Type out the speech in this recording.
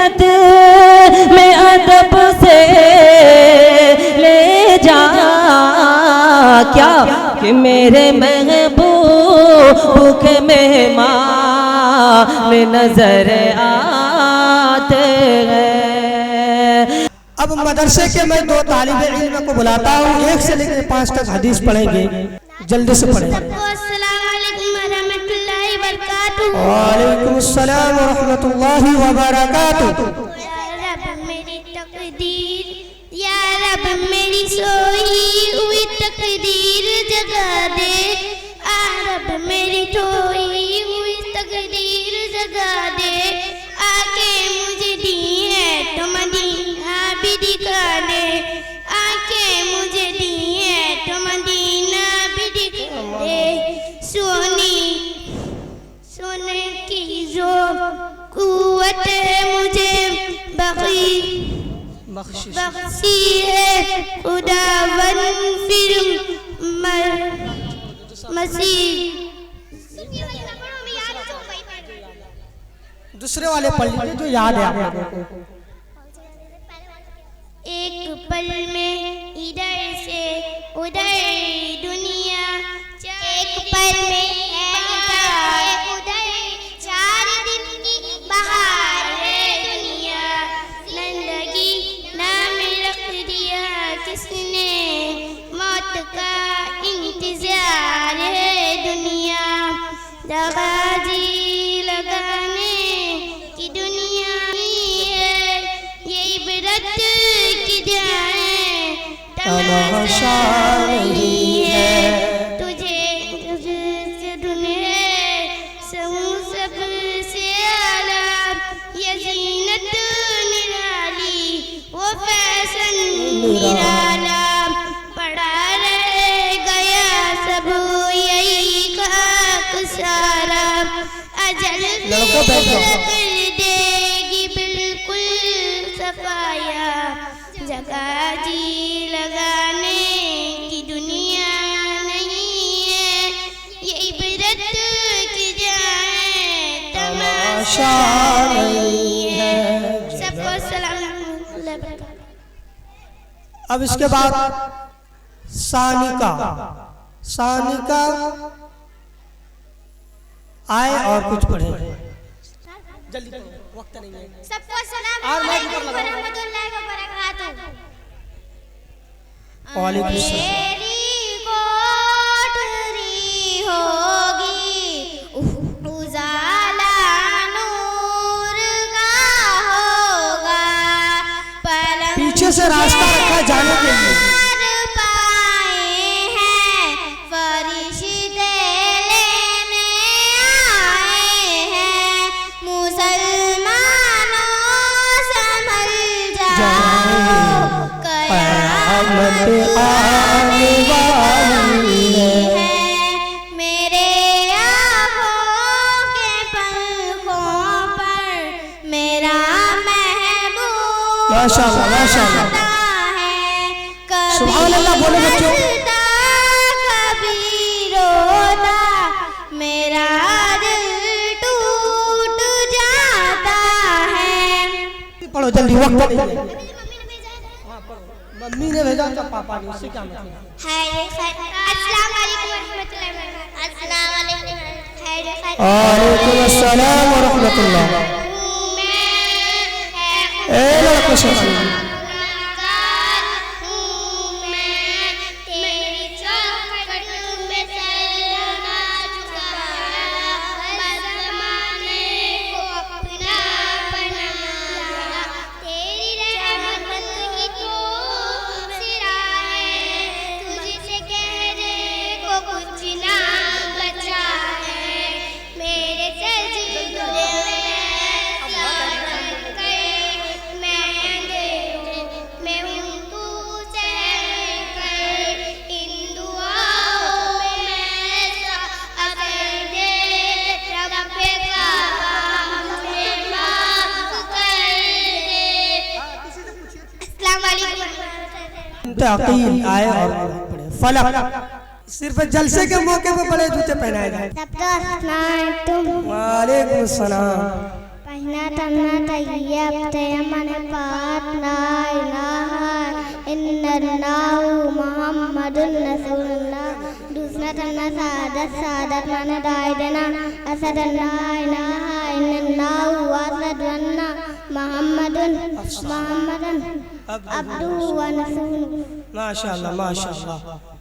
जन्नत में अदब से ले जा, क्या कि मेरे महबूब के मेहमान नजर आते हैं। अब मदरसे के मैं 2 तालिबे इल्म को बुलाता हूँ, 1 से लेकर 5 तक हदीस पढ़ेंगे, जल्दी से पढ़ेंगे। वालेकुम अस्सलाम व रहमतुल्लाहि व बरकातुहू। या रब मेरी तकदीर, या रब मेरी सोई हुई तकदीर जगा दे, आ रब मेरी सोई हुई तकदीर जगा दे, आके मुझे दी है तो मदीना भी दिखा दे, आके मुझे दी है तो मदीना भी दिखा दे। सोने की जो कुव्वत मुझे बख्शी है खुदावन फिर मसीह। दूसरे वाले पढ़ लीजिए जो याद है आपको। एक पल में इधर से उधर दुनिया, एक पल में उधर 4 दिन की बहार है दुनिया, जिंदगी नाम रख दिया किसने, मौत का इंतजार है दुनिया, दगाजी लगाने की दुनिया है, ये इबरत की जाए तमाशा नहीं है, तुझे से दुनिया सबसे आला, ये जीनत निराली वो फैशन निराला, पड़ा रह गया सब यही खाक सारा, अजल कर देगी बिल्कुल सफाया, जगह जी लगाने की दुनिया नहीं है, ये इबरत की जाए तमाशा नहीं है। सबको सलाम। अब इसके बाद सानिका आए और कुछ पढ़े, जल्दी वक्त नहीं है। सबको सलाम अलैकुम व रहमतुल्लाहि व बरकातुहू। वालेकुम सलाम। मेरी कोठरी होगी उजाला नूर का होगा, पलंग पीछे से रास्ता रखा जाने के लिए। पाए हैं फरिश्ते लेने आए हैं, मुसलमानों संभल जाओ कयामत आने वाली है, मेरे आँखों के पलकों पर मेरा महबूब माशाअल्लाह माशाअल्लाह, सुभान अल्लाह बोलो बच्चों। कभी रोता मेरा दिल टूट जाता है। पढ़ो जल्दी वक्त नहीं है। मम्मी ने भेजा तो पापा ने, उससे क्या मतलब है? अस्सलाम वालेकुम व रहमतुल्लाहि व बरकातुहू। अस्सलाम वालेकुम। वालेकुम अस्सलाम व रहमतुल्लाह। ए लड़के सुनो, तकील आए और पढ़े। फलक सिर्फ जलसे के मौके पे बड़े जूते पहनाए गए। तुम वालेकुम सलाम। तहना तन्ना तैयब तयमन पाक ला इलाहा इल्लल्लाहु मुहम्मदुर रसूलुल्लाह दूसरा तन्ना सादत सादत माने दाई देना असद ला इलाहा इल्लल्लाहु असद वन्ना मुहम्मदन अब्दुहु व रसूलुहु। माशाअल्लाह माशाअल्लाह।